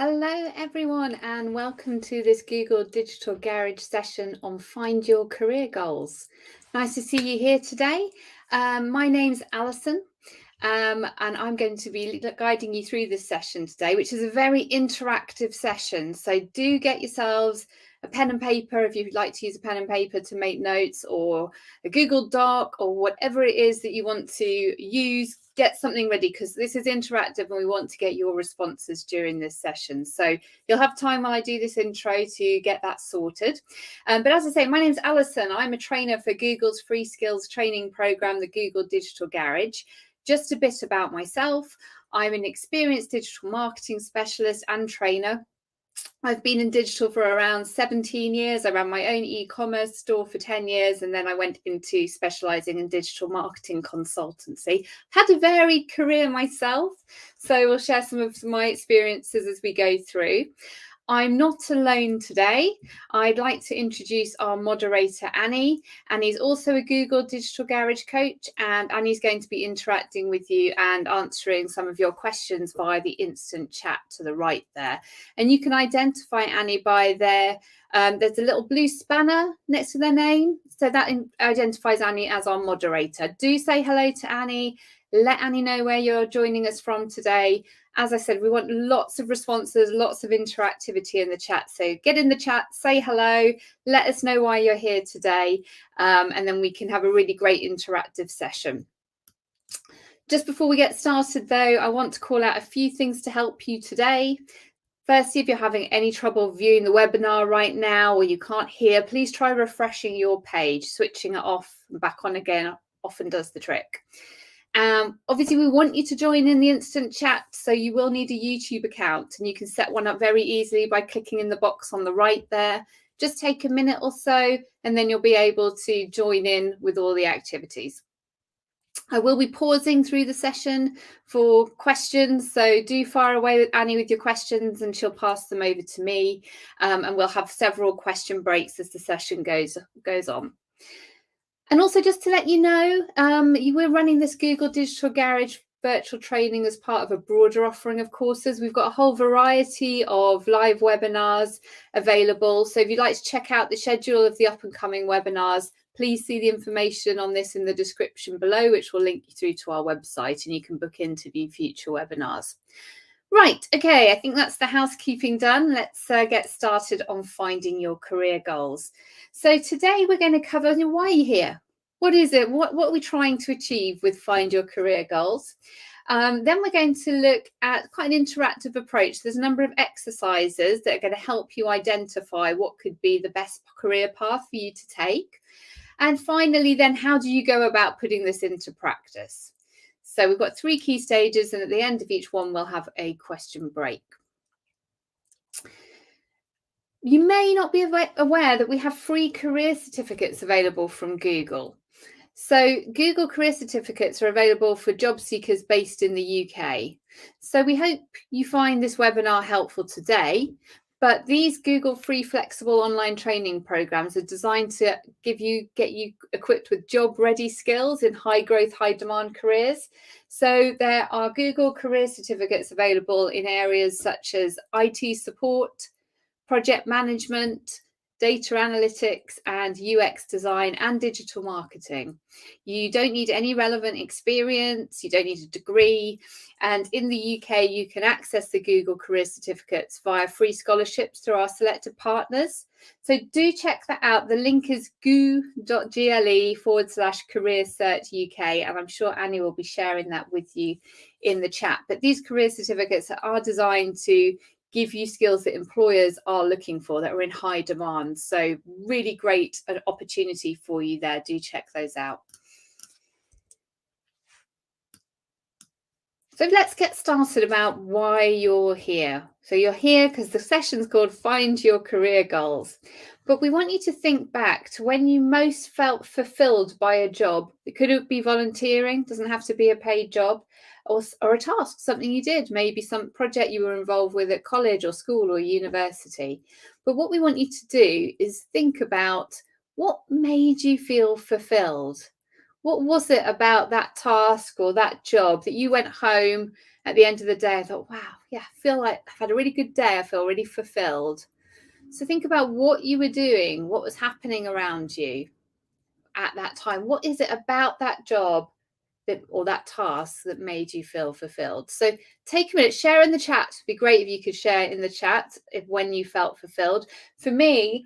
Hello, everyone, and welcome to this Google Digital Garage session on Find Your Career Goals. Nice to see you here today. My name's Alison, and I'm going to be guiding you through this session today, which is a very interactive session. So do get yourselves a pen and paper if you'd like to use a pen and paper to make notes, or a Google Doc, or whatever it is that you want to use. Get something ready because this is interactive and we want to get your responses during this session. So you'll have time while I do this intro to get that sorted. But as I say, my name's Alison. I'm a trainer for Google's free skills training program, the Google Digital Garage. Just a bit about myself. I'm an experienced digital marketing specialist and trainer. I've been in digital for around 17 years. I ran my own e-commerce store for 10 years, and then I went into specializing in digital marketing consultancy. Had a varied career myself, so we'll share some of my experiences as we go through. I'm not alone today. I'd like to introduce our moderator, Annie. Annie's also a Google Digital Garage coach, and Annie's going to be interacting with you and answering some of your questions via the instant chat to the right there. And you can identify Annie by there's a little blue spanner next to their name. So that identifies Annie as our moderator. Do say hello to Annie. Let Annie know where you're joining us from today. As I said, we want lots of responses, lots of interactivity in the chat. So get in the chat, say hello, let us know why you're here today, and then we can have a really great interactive session. Just before we get started, though, I want to call out a few things to help you today. Firstly, if you're having any trouble viewing the webinar right now or you can't hear, please try refreshing your page. Switching it off and back on again often does the trick. Obviously, we want you to join in the instant chat, so you will need a YouTube account, and you can set one up very easily by clicking in the box on the right there. Just take a minute or so, and then you'll be able to join in with all the activities. I will be pausing through the session for questions, so do fire away with Annie with your questions and she'll pass them over to me, and we'll have several question breaks as the session goes on. And also, just to let you know, we're running this Google Digital Garage virtual training as part of a broader offering of courses. We've got a whole variety of live webinars available. So if you'd like to check out the schedule of the up and coming webinars, please see the information on this in the description below, which will link you through to our website, and you can book in to view future webinars. Right, okay, I think that's the housekeeping done. Let's get started on finding your career goals. So today we're going to cover why are you here? What is it? What are we trying to achieve with Find Your Career Goals? Then we're going to look at quite an interactive approach. There's a number of exercises that are going to help you identify what could be the best career path for you to take. And finally, then, how do you go about putting this into practice? So we've got 3 key stages, and at the end of each one, we'll have a question break. You may not be aware that we have free career certificates available from Google. So Google Career Certificates are available for job seekers based in the UK. So we hope you find this webinar helpful today. But these Google free flexible online training programs are designed to get you equipped with job-ready skills in high-growth, high-demand careers. So there are Google Career Certificates available in areas such as IT support, project management, data analytics, and UX design and digital marketing. You don't need any relevant experience, you don't need a degree, and in the UK you can access the Google Career Certificates via free scholarships through our selected partners. So do check that out. The link is goo.gle/career search UK, and I'm sure Annie will be sharing that with you in the chat. But these career certificates are designed to give you skills that employers are looking for, that are in high demand. So really great an opportunity for you there. Do check those out. So let's get started about why you're here. So you're here because the session's called Find Your Career Goals. But we want you to think back to when you most felt fulfilled by a job. It could be volunteering, doesn't have to be a paid job, or a task, something you did, maybe some project you were involved with at college or school or university. But what we want you to do is think about what made you feel fulfilled. What was it about that task or that job that you went home at the end of the day and thought, wow, yeah, I feel like I've had a really good day. I feel really fulfilled. So think about what you were doing, what was happening around you at that time. What is it about that job that, or that task, that made you feel fulfilled? So take a minute, share in the chat. It'd be great if you could share in the chat if when you felt fulfilled. For me,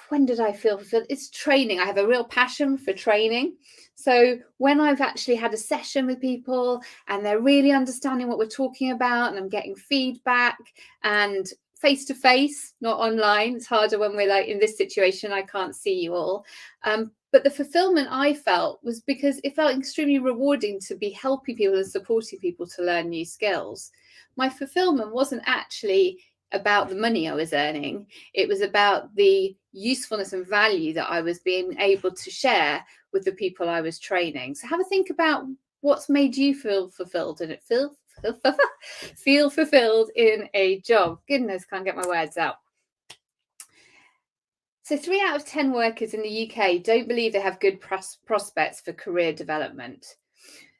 when did I feel fulfilled? It's training. I have a real passion for training. So when I've actually had a session with people and they're really understanding what we're talking about and I'm getting feedback and face to face, not online. It's harder when we're like in this situation, I can't see you all. But the fulfillment I felt was because it felt extremely rewarding to be helping people and supporting people to learn new skills. My fulfillment wasn't actually about the money I was earning. It was about the usefulness and value that I was being able to share with the people I was training. So have a think about what's made you feel fulfilled and feel fulfilled in a job. Goodness, can't get my words out. So 3 out of 10 workers in the UK don't believe they have good prospects for career development.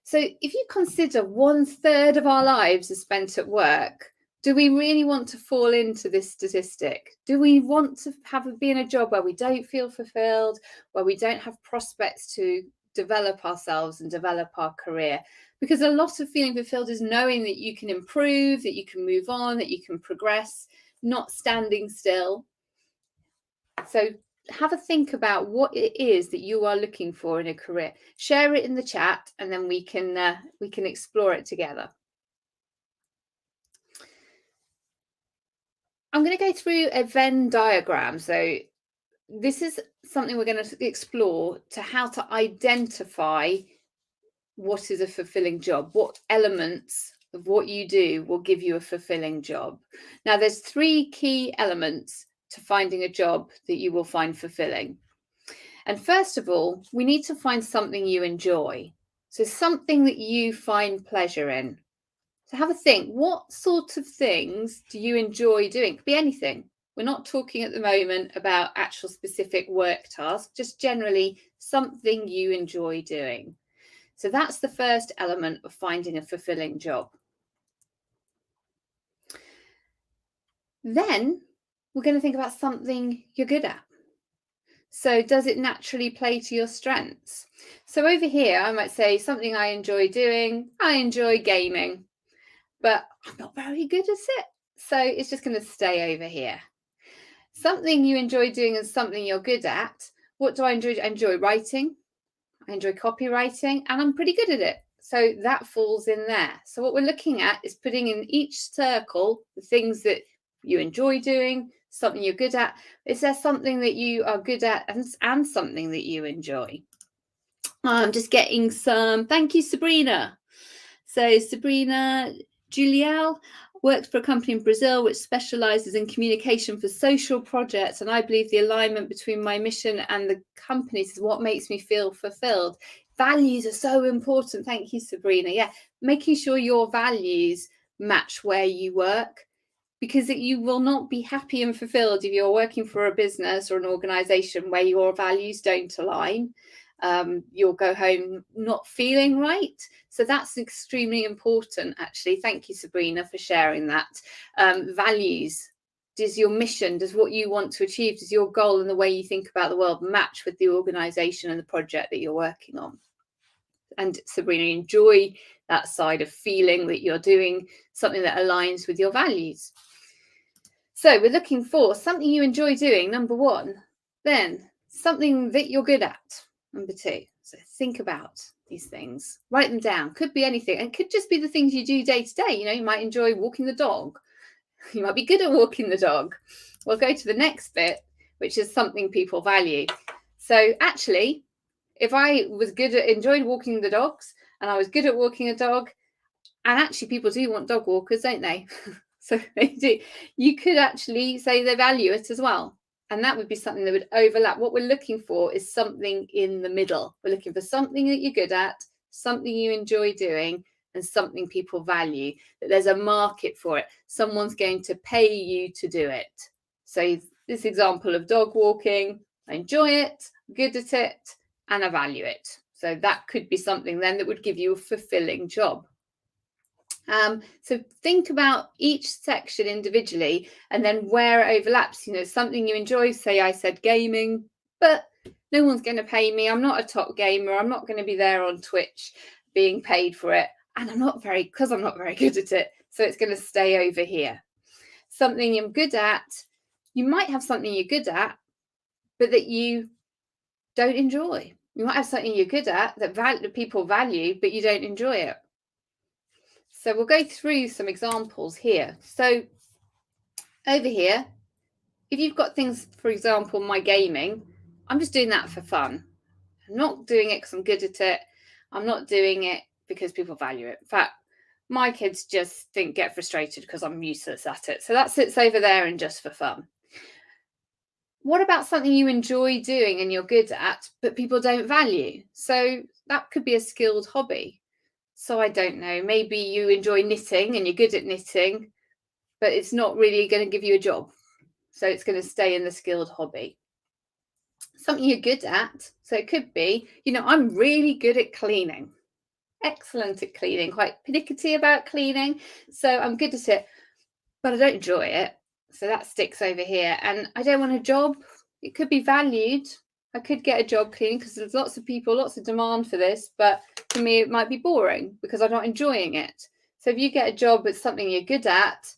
So if you consider 1/3 of our lives are spent at work, do we really want to fall into this statistic? Do we want to be in a job where we don't feel fulfilled, where we don't have prospects to develop ourselves and develop our career? Because a lot of feeling fulfilled is knowing that you can improve, that you can move on, that you can progress, not standing still. So have a think about what it is that you are looking for in a career. Share it in the chat and then we can explore it together. I'm going to go through a Venn diagram. So this is something we're going to explore to how to identify what is a fulfilling job, what elements of what you do will give you a fulfilling job. Now, there's 3 key elements to finding a job that you will find fulfilling. And first of all, we need to find something you enjoy. So something that you find pleasure in. So have a think, what sort of things do you enjoy doing? It could be anything. We're not talking at the moment about actual specific work tasks, just generally something you enjoy doing. So that's the first element of finding a fulfilling job. Then we're going to think about something you're good at. So does it naturally play to your strengths? So over here, I might say something I enjoy doing. I enjoy gaming, but I'm not very good at it. So it's just going to stay over here. Something you enjoy doing and something you're good at. What do I enjoy? I enjoy writing. I enjoy copywriting and I'm pretty good at it. So that falls in there. So what we're looking at is putting in each circle the things that you enjoy doing, something you're good at. Is there something that you are good at and something that you enjoy? I'm just getting some, thank you, Sabrina. So Sabrina Juliel works for a company in Brazil which specializes in communication for social projects. And I believe the alignment between my mission and the companies is what makes me feel fulfilled. Values are so important. Thank you, Sabrina. Yeah, making sure your values match where you work, because you will not be happy and fulfilled if you're working for a business or an organization where your values don't align. You'll go home not feeling right. So that's extremely important, actually. Thank you, Sabrina, for sharing that. Values. Does your mission, does what you want to achieve, does your goal and the way you think about the world match with the organization and the project that you're working on? And Sabrina, enjoy that side of feeling that you're doing something that aligns with your values. So we're looking for something you enjoy doing, number 1. Then something that you're good at, number 2. So think about these things, write them down. Could be anything, and could just be the things you do day to day. You know, you might enjoy walking the dog. You might be good at walking the dog. We'll go to the next bit, which is something people value. So actually, if I was good at enjoyed walking the dogs and I was good at walking a dog, and actually people do want dog walkers, don't they? So they do. You could actually say they value it as well. And that would be something that would overlap. What we're looking for is something in the middle. We're looking for something that you're good at, something you enjoy doing, and something people value, that there's a market for it. Someone's going to pay you to do it. So this example of dog walking, I enjoy it, I'm good at it, and I value it. So that could be something then that would give you a fulfilling job. So think about each section individually and then where it overlaps. Something you enjoy, say I said gaming, but no one's going to pay me. I'm not a top gamer. I'm not going to be there on Twitch being paid for it. And I'm not very good at it. So it's going to stay over here. Something I'm good at, you might have something you're good at, but that you don't enjoy. You might have something you're good at that people value, but you don't enjoy it. So we'll go through some examples here. So over here, if you've got things, for example, my gaming, I'm just doing that for fun. I'm not doing it because I'm good at it. I'm not doing it because people value it. In fact, my kids just get frustrated because I'm useless at it. So that sits over there and just for fun. What about something you enjoy doing and you're good at, but people don't value? So that could be a skilled hobby. So I don't know, maybe you enjoy knitting and you're good at knitting, but it's not really going to give you a job. So it's going to stay in the skilled hobby. Something you're good at. So it could be, I'm really good at cleaning. Excellent at cleaning, quite pernickety about cleaning. So I'm good at it, but I don't enjoy it. So that sticks over here. And I don't want a job. It could be valued. I could get a job cleaning because there's lots of people, lots of demand for this, but for me, it might be boring because I'm not enjoying it. So if you get a job with something you're good at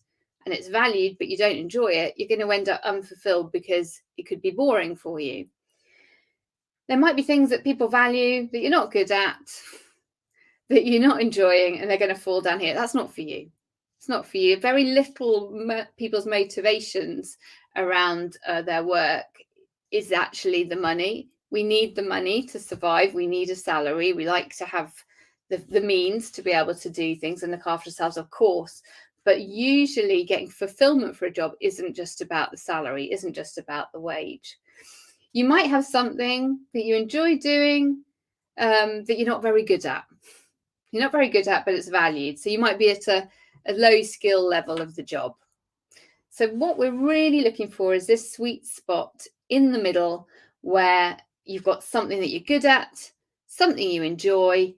and it's valued, but you don't enjoy it, you're going to end up unfulfilled because it could be boring for you. There might be things that people value that you're not good at, that you're not enjoying, and they're going to fall down here. That's not for you. It's not for you. Very little people's motivations around their work is actually the money. We need the money to survive. We need a salary. We like to have the means to be able to do things and look after ourselves, of course. But usually getting fulfillment for a job isn't just about the salary, isn't just about the wage. You might have something that you enjoy doing that you're not very good at. You're not very good at, but it's valued. So you might be at a low skill level of the job. So what we're really looking for is this sweet spot in the middle where you've got something that you're good at, something you enjoy,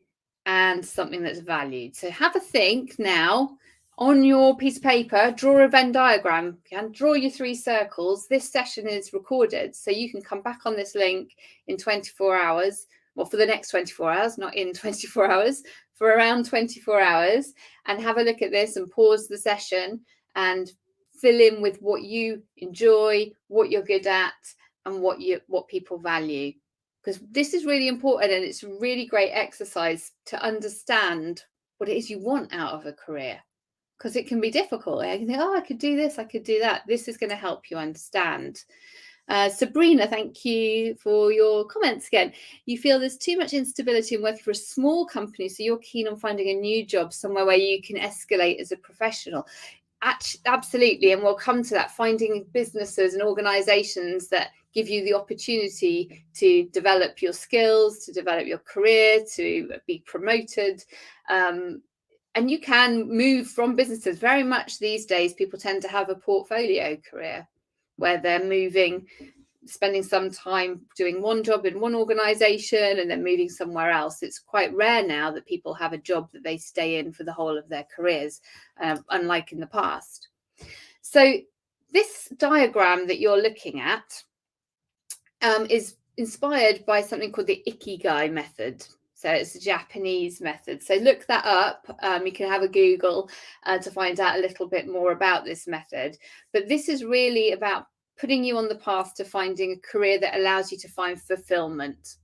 and something that's valued. So have a think now on your piece of paper, draw a Venn diagram and draw your 3 circles. This session is recorded, so you can come back on this link in 24 hours, well, for the next 24 hours, not in 24 hours, for around 24 hours, and have a look at this and pause the session and fill in with what you enjoy, what you're good at, and what people value. Because this is really important, and it's a really great exercise to understand what it is you want out of a career. Because it can be difficult. You can think, I could do this, I could do that. This is going to help you understand. Sabrina, thank you for your comments again. You feel there's too much instability in working for a small company, so you're keen on finding a new job somewhere where you can escalate as a professional. Absolutely, and we'll come to that. Finding businesses and organizations that give you the opportunity to develop your skills, to develop your career, to be promoted. And you can move from businesses. Very much these days, people tend to have a portfolio career where they're moving, spending some time doing one job in one organization and then moving somewhere else. It's quite rare now that people have a job that they stay in for the whole of their careers, unlike in the past. So this diagram that you're looking at is inspired by something called the Ikigai method. So it's a Japanese method. So look that up. You can have a Google to find out a little bit more about this method. But this is really about putting you on the path to finding a career that allows you to find fulfillment.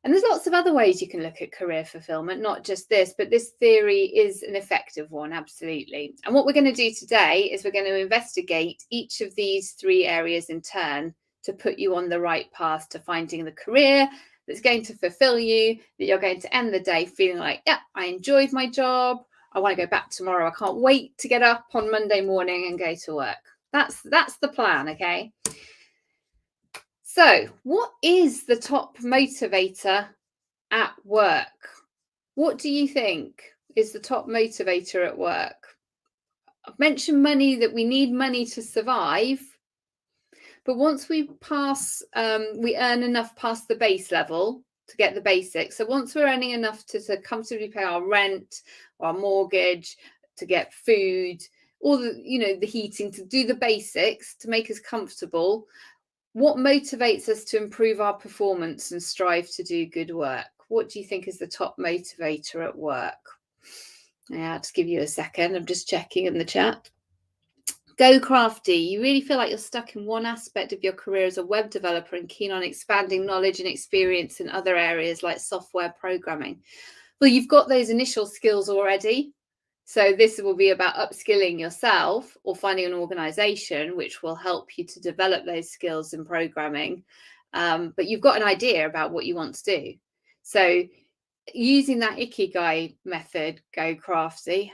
And there's lots of other ways you can look at career fulfillment, not just this, but this theory is an effective one, absolutely. And what we're going to do today is we're going to investigate each of these 3 areas in turn to put you on the right path to finding the career that's going to fulfill you, that you're going to end the day feeling like, yeah, I enjoyed my job. I want to go back tomorrow. I can't wait to get up on Monday morning and go to work. That's the plan, okay? So what is the top motivator at work? What do you think is the top motivator at work? I've mentioned money, that we need money to survive. But once we pass, we earn enough past the base level, to get the basics. So once we're earning enough to comfortably pay our rent, our mortgage, to get food, all the, you know, the heating, to do the basics, to make us comfortable, what motivates us to improve our performance and strive to do good work? What do you think is the top motivator at work? Yeah, I'll just give you a second. I'm just checking in the chat. Go crafty. You really feel like you're stuck in one aspect of your career as a web developer and keen on expanding knowledge and experience in other areas like software programming. Well, you've got those initial skills already. So this will be about upskilling yourself or finding an organization which will help you to develop those skills in programming. But you've got an idea about what you want to do. So using that Ikigai method, go crafty,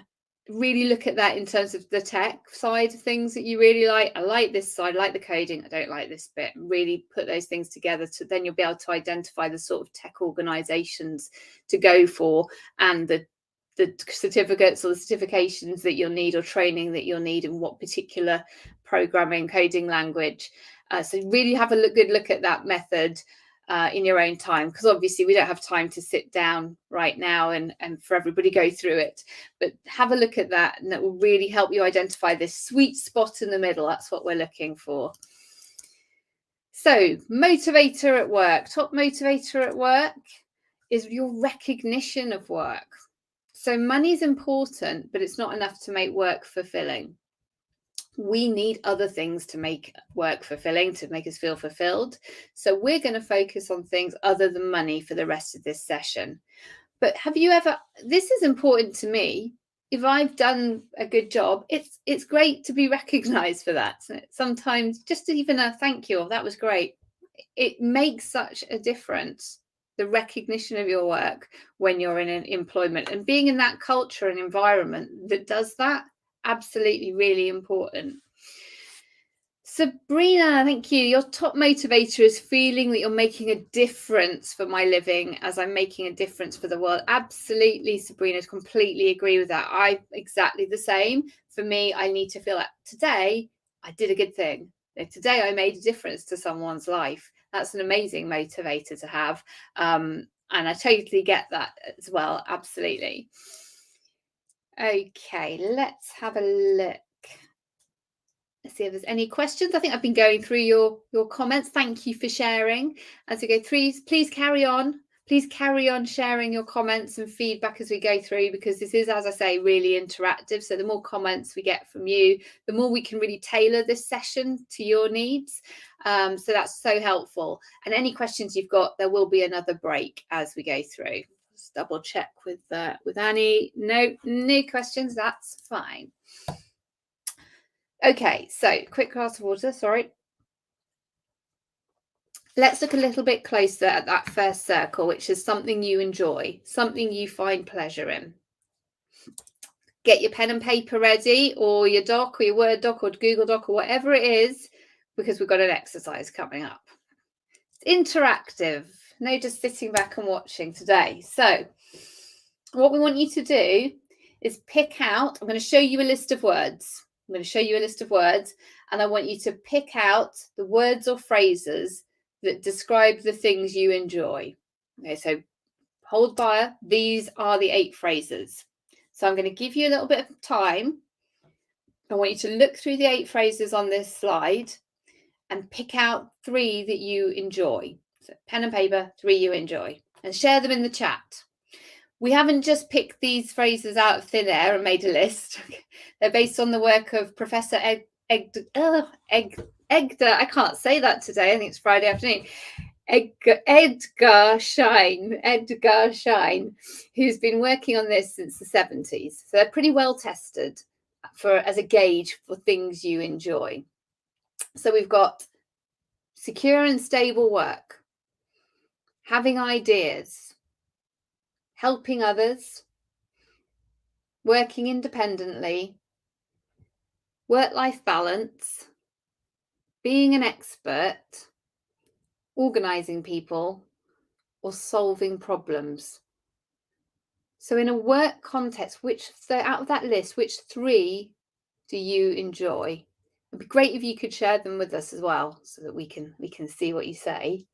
really look at that in terms of the tech side of things that you really like. I like this side, I like the coding, I don't like this bit. Really put those things together, to then you'll be able to identify the sort of tech organizations to go for, and the certificates or the certifications that you'll need, or training that you'll need in what particular programming coding language. So really have a good look at that method in your own time, because obviously we don't have time to sit down right now and for everybody go through it, but have a look at that, and that will really help you identify this sweet spot in the middle. That's what we're looking for. So motivator at work, top motivator at work is your recognition of work. So money is important, but it's not enough to make work fulfilling. We need other things to make work fulfilling, to make us feel fulfilled. So we're going to focus on things other than money for the rest of this session. But have you ever, this is important to me, if I've done a good job, it's great to be recognized for that. Sometimes just even a thank you, that was great. It makes such a difference, the recognition of your work when you're in an employment, and being in that culture and environment that does that. Absolutely, really important. Sabrina, thank you. Your top motivator is feeling that you're making a difference for my living as I'm making a difference for the world. Absolutely, Sabrina, completely agree with that. I'm exactly the same. For me, I need to feel like today I did a good thing. Today I made a difference to someone's life. That's an amazing motivator to have. And I totally get that as well. Absolutely. Okay, let's have a look. Let's see if there's any questions. I think I've been going through your comments. Thank you for sharing. As we go through, please carry on. Please carry on sharing your comments and feedback as we go through, because this is, as I say, really interactive. So the more comments we get from you, the more we can really tailor this session to your needs. So that's so helpful. And any questions you've got, there will be another break as we go through. Just double check with Annie. No questions. That's fine. Okay, so quick glass of water. Sorry. Let's look a little bit closer at that first circle, which is something you enjoy, something you find pleasure in. Get your pen and paper ready, or your doc, or your Word doc, or Google Doc, or whatever it is, because we've got an exercise coming up. It's interactive. No just sitting back and watching today. So what we want you to do is pick out, I'm going to show you a list of words. I'm going to show you a list of words, and I want you to pick out the words or phrases that describe the things you enjoy. Okay, so hold fire. These are the 8 phrases. So I'm going to give you a little bit of time. I want you to look through the 8 phrases on this slide and pick out 3 that you enjoy. So pen and paper, 3 you enjoy, and share them in the chat. We haven't just picked these phrases out of thin air and made a list. They're based on the work of Professor Edgar, I can't say that today. I think it's Friday afternoon. Edgar Schein, who's been working on this since the 70s. So they're pretty well tested as a gauge for things you enjoy. So we've got secure and stable work, having ideas, helping others, working independently, work-life balance, being an expert, organizing people, or solving problems. So in a work context, out of that list, which 3 do you enjoy? It'd be great if you could share them with us as well, so that we can see what you say.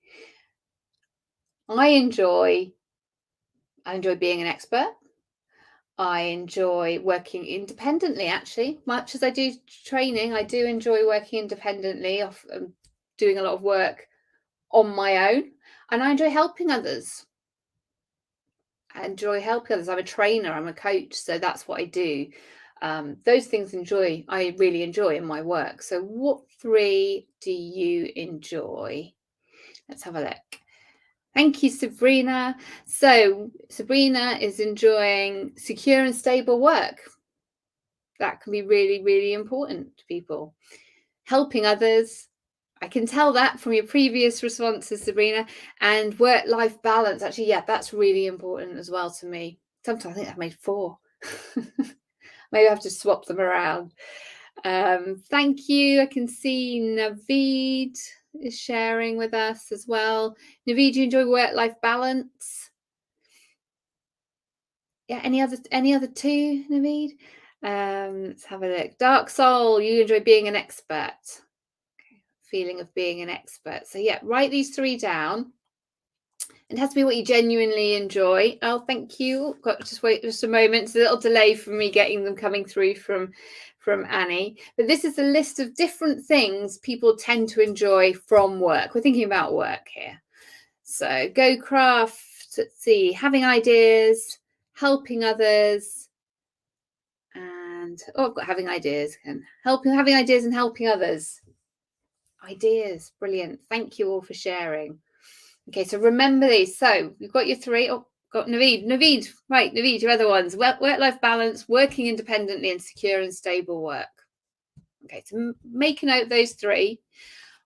I enjoy being an expert. I enjoy working independently, actually. Much as I do training, I do enjoy working independently, doing a lot of work on my own. And I enjoy helping others. I'm a trainer, I'm a coach, so that's what I do. Those things I really enjoy in my work. So what 3 do you enjoy? Let's have a look. Thank you, Sabrina. So Sabrina is enjoying secure and stable work. That can be really, really important to people. Helping others. I can tell that from your previous responses, Sabrina. And work-life balance. Actually, yeah, that's really important as well to me. Sometimes I think I've made 4. Maybe I have to swap them around. Thank you. I can see Naveed is sharing with us as well. Naveed, do you enjoy work-life balance? Yeah, any other 2, Naveed? Let's have a look. Dark Soul, you enjoy being an expert. Okay. Feeling of being an expert. So yeah, write these 3 down. It has to be what you genuinely enjoy. Oh, thank you. Got just wait just a moment. It's a little delay from me getting them coming through from Annie. But this is a list of different things people tend to enjoy from work. We're thinking about work here. So go craft, let's see, having ideas, helping others, and I've got having ideas and having ideas and helping others. Ideas, brilliant. Thank you all for sharing. Okay, so remember these. So we've got your 3. Oh, got Naveed, right, Naveed, your other ones. Work-life balance, working independently, and secure and stable work. Okay, so make a note of those 3.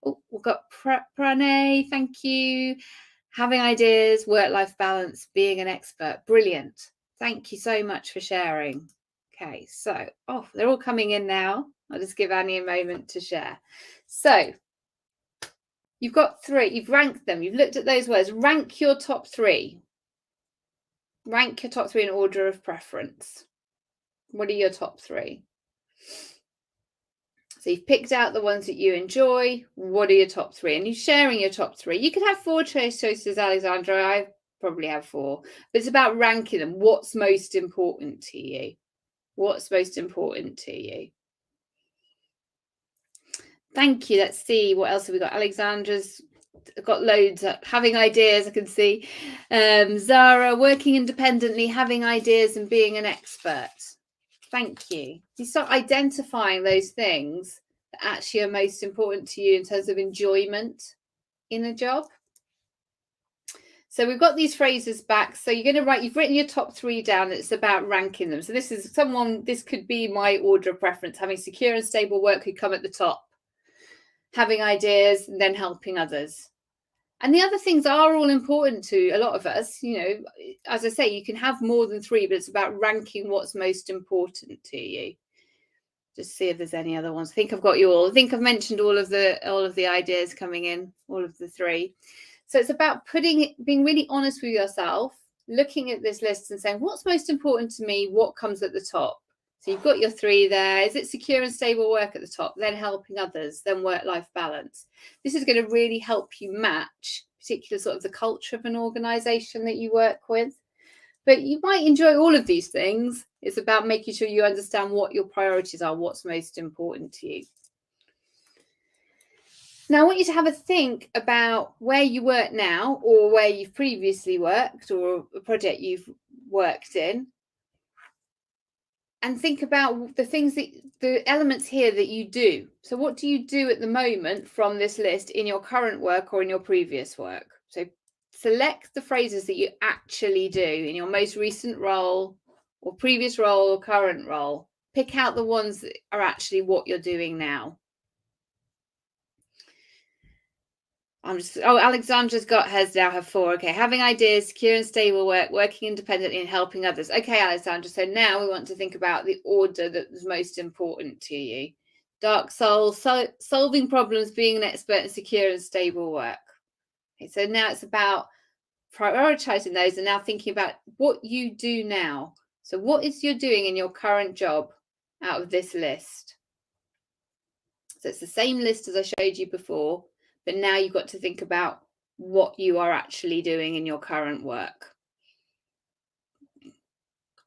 Oh, we've got Pranay, thank you. Having ideas, work-life balance, being an expert. Brilliant. Thank you so much for sharing. Okay, so, they're all coming in now. I'll just give Annie a moment to share. So, you've got 3. You've ranked them. You've looked at those words. Rank your top 3. Rank your top 3 in order of preference. What are your top 3? So you've picked out the ones that you enjoy. What are your top 3? And you're sharing your top 3. You could have 4 choices, Alexandra. I probably have 4. But it's about ranking them. What's most important to you? What's most important to you? Thank you. Let's see. What else have we got? Alexandra's got loads up. Having ideas, I can see. Zara, working independently, having ideas and being an expert. Thank you. You start identifying those things that actually are most important to you in terms of enjoyment in a job. So we've got these phrases back. So you're going to you've written your top 3 down. It's about ranking them. So this could be my order of preference. Having secure and stable work could come at the top. Having ideas and then helping others. And the other things are all important to a lot of us. You know, as I say, you can have more than 3, but it's about ranking what's most important to you. Just see if there's any other ones. I think I've got you all. I think I've mentioned all of the ideas coming in, all of the 3. So it's about being really honest with yourself, looking at this list and saying, what's most important to me? What comes at the top? So you've got your 3 there. Is it secure and stable work at the top? Then helping others, then work-life balance. This is going to really help you match particular sort of the culture of an organization that you work with. But you might enjoy all of these things. It's about making sure you understand what your priorities are, what's most important to you. Now, I want you to have a think about where you work now or where you've previously worked or a project you've worked in. And think about the elements here that you do. So what do you do at the moment from this list in your current work or in your previous work? So select the phrases that you actually do in your most recent role or previous role or current role. Pick out the ones that are actually what you're doing now. Alexandra's got hers now, have 4. Okay, having ideas, secure and stable work, working independently and helping others. Okay, Alexandra, so now we want to think about the order that was most important to you. Dark Soul, solving problems, being an expert in secure and stable work. Okay, so now it's about prioritizing those and now thinking about what you do now. So what is you're doing in your current job out of this list? So it's the same list as I showed you before, but now you've got to think about what you are actually doing in your current work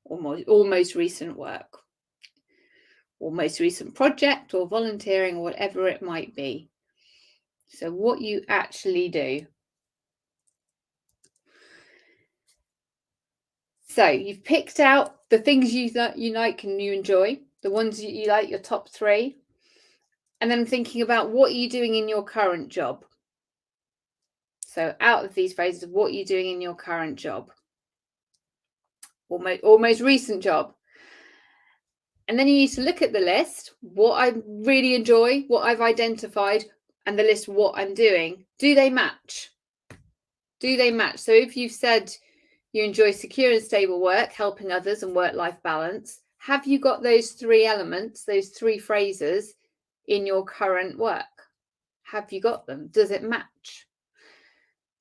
or most recent work or most recent project or volunteering or whatever it might be. So what you actually do. So you've picked out the things you like and you enjoy, the ones you like, your top 3. And then thinking about what are you doing in your current job. So out of these phrases, what are you doing in your current job? Or most recent job. And then you need to look at the list, what I really enjoy, what I've identified, and the list what I'm doing. Do they match? Do they match? So if you've said you enjoy secure and stable work, helping others, and work-life balance, have you got those 3 elements, those 3 phrases in your current work? Have you got them? Does it match?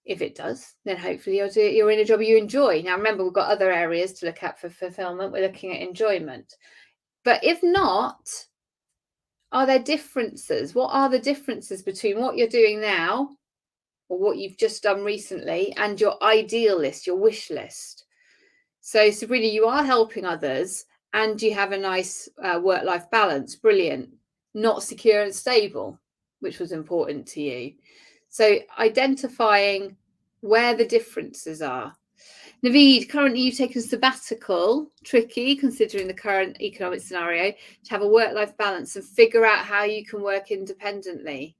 If it does, then hopefully you're in a job you enjoy. Now, remember, we've got other areas to look at for fulfillment. We're looking at enjoyment. But if not, are there differences? What are the differences between what you're doing now or what you've just done recently and your ideal list, your wish list? So Sabrina, you are helping others and you have a nice work-life balance. Brilliant. Not secure and stable, which was important to you. So identifying where the differences are. Naveed, currently you've taken a sabbatical, tricky considering the current economic scenario, to have a work-life balance and figure out how you can work independently.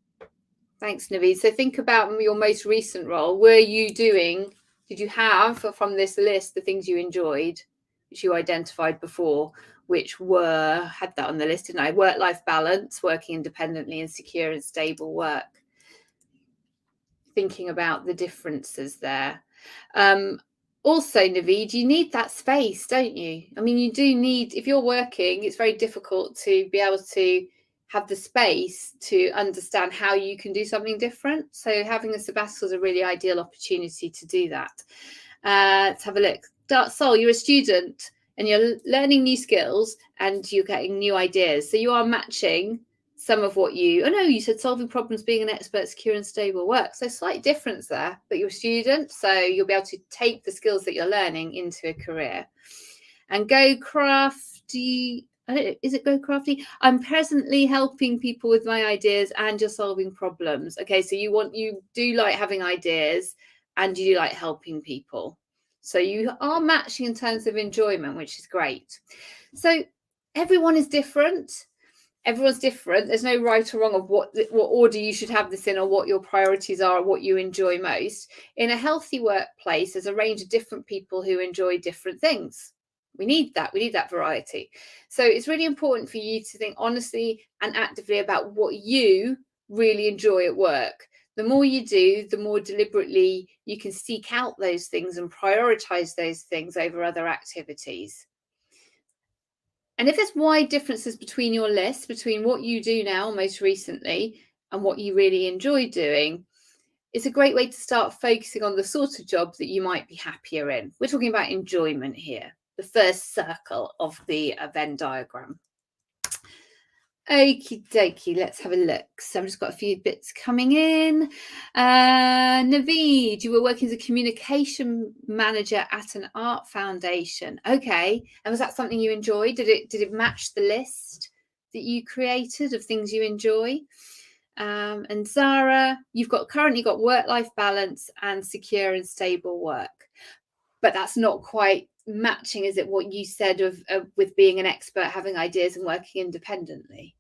Thanks, Naveed. So think about your most recent role. Did you have from this list the things you enjoyed, which you identified before, which had that on the list, didn't I? Work-life balance, working independently, and secure and stable work. Thinking about the differences there. Also, Naveed, you need that space, don't you? I mean, you do need, if you're working, it's very difficult to be able to have the space to understand how you can do something different. So having a sabbatical is a really ideal opportunity to do that. Let's have a look. Sol, you're a student and you're learning new skills and you're getting new ideas. So you are matching some of what you said solving problems, being an expert, secure and stable work. So slight difference there, but you're a student, so you'll be able to take the skills that you're learning into a career. And Go Crafty, is it Go Crafty? I'm presently helping people with my ideas and you're solving problems. Okay, so you do like having ideas and you do like helping people. So you are matching in terms of enjoyment, which is great. So everyone is different. Everyone's different. There's no right or wrong of what order you should have this in or what your priorities are or what you enjoy most. In a healthy workplace, there's a range of different people who enjoy different things. We need that. We need that variety. So it's really important for you to think honestly and actively about what you really enjoy at work. The more you do, the more deliberately you can seek out those things and prioritize those things over other activities. And if there's wide differences between your list, between what you do now most recently and what you really enjoy doing, it's a great way to start focusing on the sort of jobs that you might be happier in. We're talking about enjoyment here, the first circle of the Venn diagram. Okie dokie, let's have a look. So I've just got a few bits coming in. Naveed, you were working as a communication manager at an art foundation. Okay, and was that something you enjoyed? Did it match the list that you created of things you enjoy? And Zara, you've currently got work-life balance and secure and stable work, but that's not quite matching, is it, what you said of with being an expert, having ideas and working independently?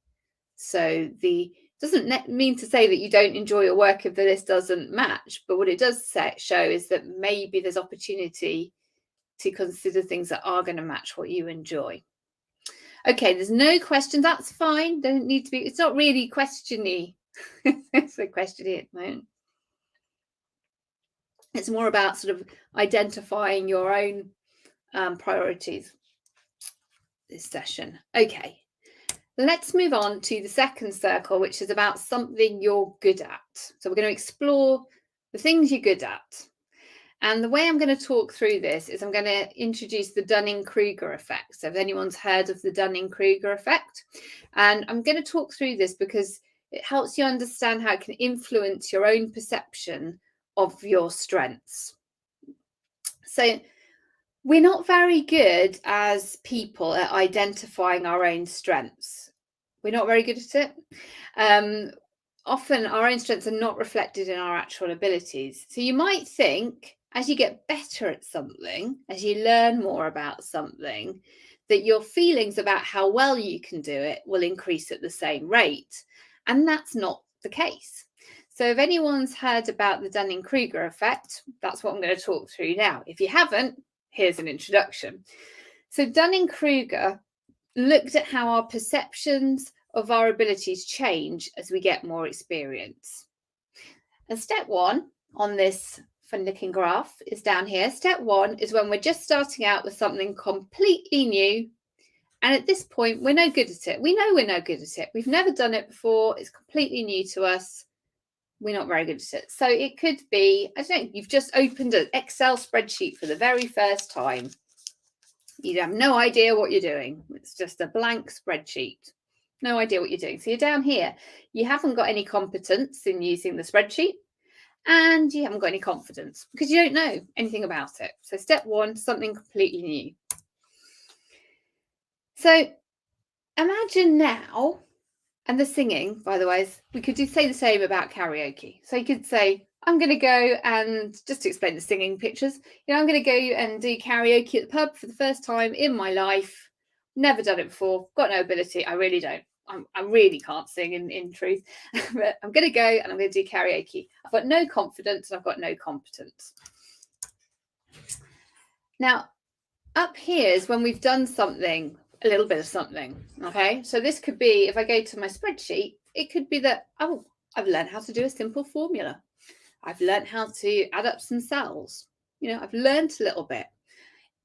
So doesn't mean to say that you don't enjoy your work if the list doesn't match, but what it does show is that maybe there's opportunity to consider things that are going to match what you enjoy. Okay, there's no question. That's fine. Don't need to be. It's not really questiony. It's a questiony at the moment. It's more about sort of identifying your own priorities this session. Okay, let's move on to the second circle, which is about something you're good at. So we're going to explore the things you're good at. And the way I'm going to talk through this is I'm going to introduce the Dunning-Kruger effect. So if anyone's heard of the Dunning-Kruger effect, and I'm going to talk through this because it helps you understand how it can influence your own perception of your strengths. So we're not very good as people at identifying our own strengths. We're not very good at it. Often our own strengths are not reflected in our actual abilities. So you might think as you get better at something, as you learn more about something, that your feelings about how well you can do it will increase at the same rate. And that's not the case. So if anyone's heard about the Dunning-Kruger effect, that's what I'm going to talk through now. If you haven't, here's an introduction. So Dunning-Kruger looked at how our perceptions of our abilities change as we get more experience. And step one on this fun-looking graph is down here. Step one is when we're just starting out with something completely new. And at this point, we're no good at it. We know we're no good at it. We've never done it before. It's completely new to us. We're not very good at it. So it could be, I don't know, you've just opened an Excel spreadsheet for the very first time. You have no idea what you're doing. It's just a blank spreadsheet. No idea what you're doing. So you're down here. You haven't got any competence in using the spreadsheet and you haven't got any confidence because you don't know anything about it. So step one, something completely new. So imagine now, and the singing, by the way, we could say the same about karaoke. So you could say, I'm going to go and, just to explain the singing pictures, I'm going to go and do karaoke at the pub for the first time in my life. Never done it before, got no ability. I really don't. I really can't sing in truth. But I'm going to go and I'm going to do karaoke. I've got no confidence and I've got no competence. Now, up here is when we've done something, a little bit of something. Okay, so this could be, if I go to my spreadsheet, it could be that, oh, I've learned how to do a simple formula. I've learned how to add up some cells. I've learned a little bit.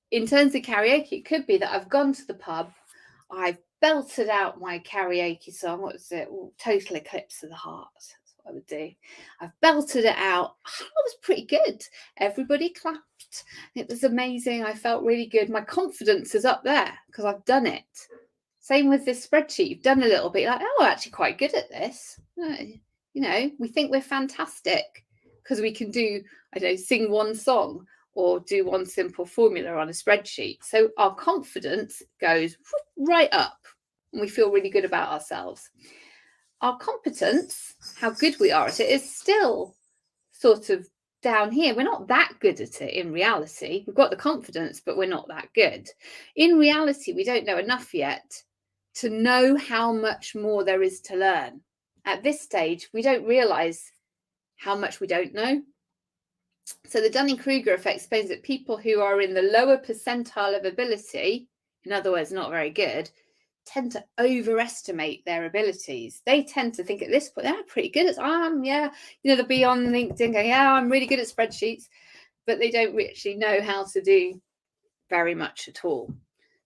In terms of karaoke, it could be that I've gone to the pub, I've belted out my karaoke song. What was it? Total Eclipse of the Heart. That's what I would do. I've belted it out. I was pretty good. Everybody clapped. It was amazing. I felt really good. My confidence is up there because I've done it. Same with this spreadsheet. You've done a little bit, like, oh, I'm actually quite good at this. We think we're fantastic because we can do, sing one song or do one simple formula on a spreadsheet. So our confidence goes right up and we feel really good about ourselves. Our competence, how good we are at it, is still sort of down here. We're not that good at it in reality. We've got the confidence, but we're not that good. In reality, we don't know enough yet to know how much more there is to learn. At this stage, we don't realize how much we don't know. So the Dunning-Kruger effect explains that people who are in the lower percentile of ability, in other words, not very good, tend to overestimate their abilities. They tend to think at this point, they're pretty good at, they'll be on LinkedIn going, yeah, I'm really good at spreadsheets, but they don't actually know how to do very much at all.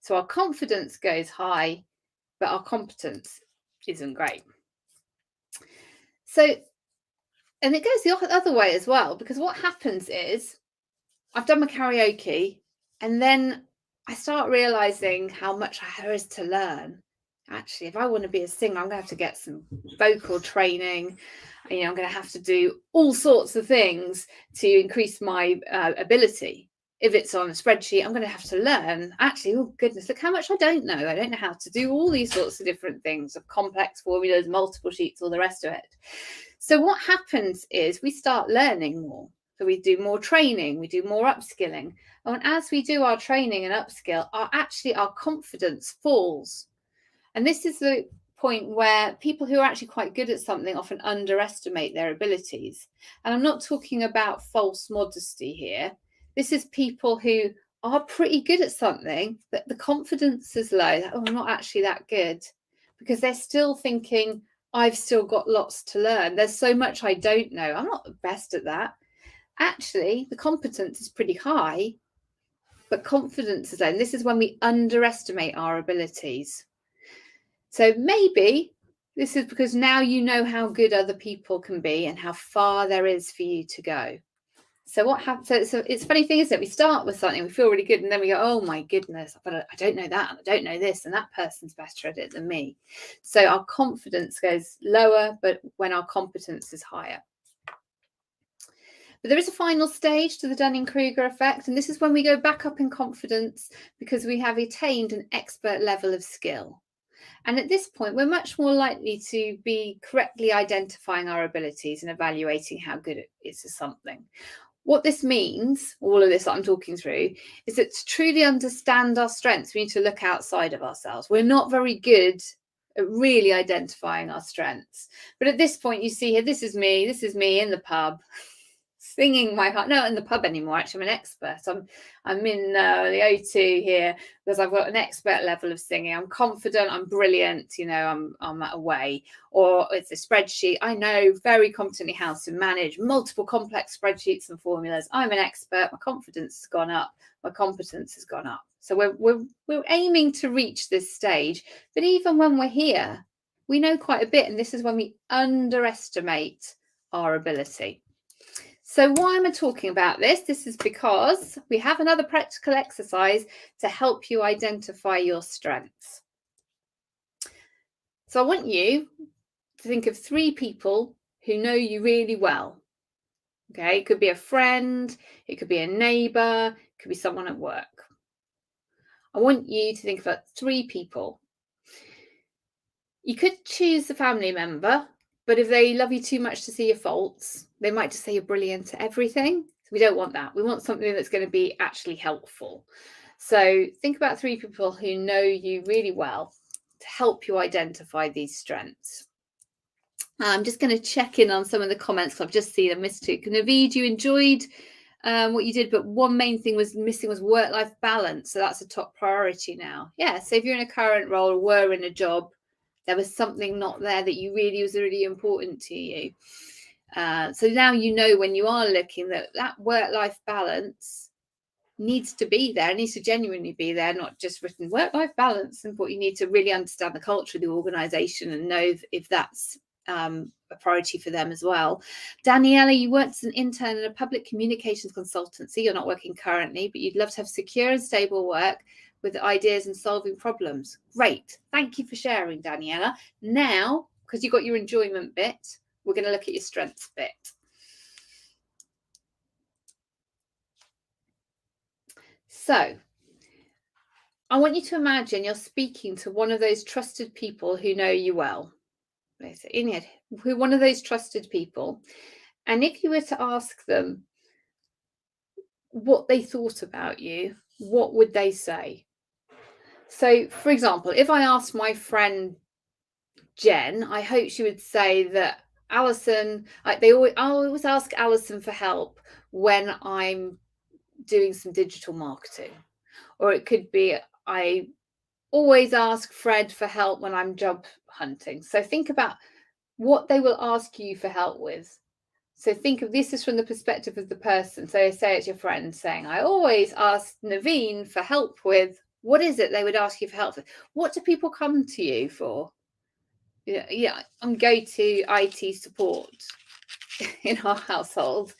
So our confidence goes high, but our competence isn't great. So, and it goes the other way as well, because what happens is I've done my karaoke and then I start realizing how much there is to learn. Actually, if I want to be a singer, I'm going to have to get some vocal training. I'm going to have to do all sorts of things to increase my ability. If it's on a spreadsheet, I'm going to have to learn. Actually, oh goodness, look how much I don't know. I don't know how to do all these sorts of different things, of complex formulas, multiple sheets, all the rest of it. So what happens is we start learning more. So we do more training, we do more upskilling. And as we do our training and upskill, our confidence falls. And this is the point where people who are actually quite good at something often underestimate their abilities. And I'm not talking about false modesty here. This is people who are pretty good at something, but the confidence is low. Oh, I'm not actually that good, because they're still thinking, I've still got lots to learn. There's so much I don't know. I'm not the best at that. Actually, the competence is pretty high, but confidence is low. And this is when we underestimate our abilities. So maybe this is because now you know how good other people can be and how far there is for you to go. So what happens? So it's a funny thing, isn't it? We start with something, we feel really good, and then we go, oh my goodness, but I don't know that, and I don't know this, and that person's better at it than me. So our confidence goes lower, but when our competence is higher. But there is a final stage to the Dunning-Kruger effect, and this is when we go back up in confidence because we have attained an expert level of skill. And at this point, we're much more likely to be correctly identifying our abilities and evaluating how good it is at something. What this means, all of this that I'm talking through, is that to truly understand our strengths, we need to look outside of ourselves. We're not very good at really identifying our strengths. But at this point, you see here, this is me in the pub, singing my heart. Not in the pub anymore, actually, I'm an expert. I'm in the O2 here because I've got an expert level of singing. I'm confident, I'm brilliant, I'm away. Or it's a spreadsheet. I know very competently how to manage multiple complex spreadsheets and formulas. I'm an expert. My confidence has gone up. My competence has gone up. So we're aiming to reach this stage. But even when we're here, we know quite a bit. And this is when we underestimate our ability. So why am I talking about this? This is because we have another practical exercise to help you identify your strengths. So I want you to think of 3 people who know you really well. Okay, it could be a friend, it could be a neighbour, it could be someone at work. I want you to think about 3 people. You could choose a family member, but if they love you too much to see your faults, they might just say you're brilliant at everything. So we don't want that. We want something that's going to be actually helpful. So think about 3 people who know you really well to help you identify these strengths. I'm just going to check in on some of the comments because I've just seen a mistake. Naveed, you enjoyed what you did, but one main thing was missing was work-life balance. So that's a top priority now. Yeah, so if you're in a current role or were in a job, there was something not there that was really important to you. So now you know when you are looking that work-life balance needs to be there, it needs to genuinely be there, not just written work-life balance. And what you need to really understand the culture of the organisation and know if that's a priority for them as well. Daniela, you worked as an intern in a public communications consultancy. You're not working currently, but you'd love to have secure and stable work with ideas and solving problems. Great. Thank you for sharing, Daniela. Now, because you got your enjoyment bit, we're going to look at your strengths bit. So I want you to imagine you're speaking to one of those trusted people who know you well. In your head, who one of those trusted people. And if you were to ask them what they thought about you, what would they say? So, for example, if I asked my friend Jen, I hope she would say that Alison, I always ask Alison for help when I'm doing some digital marketing. Or it could be I always ask Fred for help when I'm job hunting. So think about what they will ask you for help with. So think of this as from the perspective of the person. So say it's your friend saying, I always ask Naveen for help with, what is it they would ask you for help with? What do people come to you for? Yeah, I'm go to IT support in our household.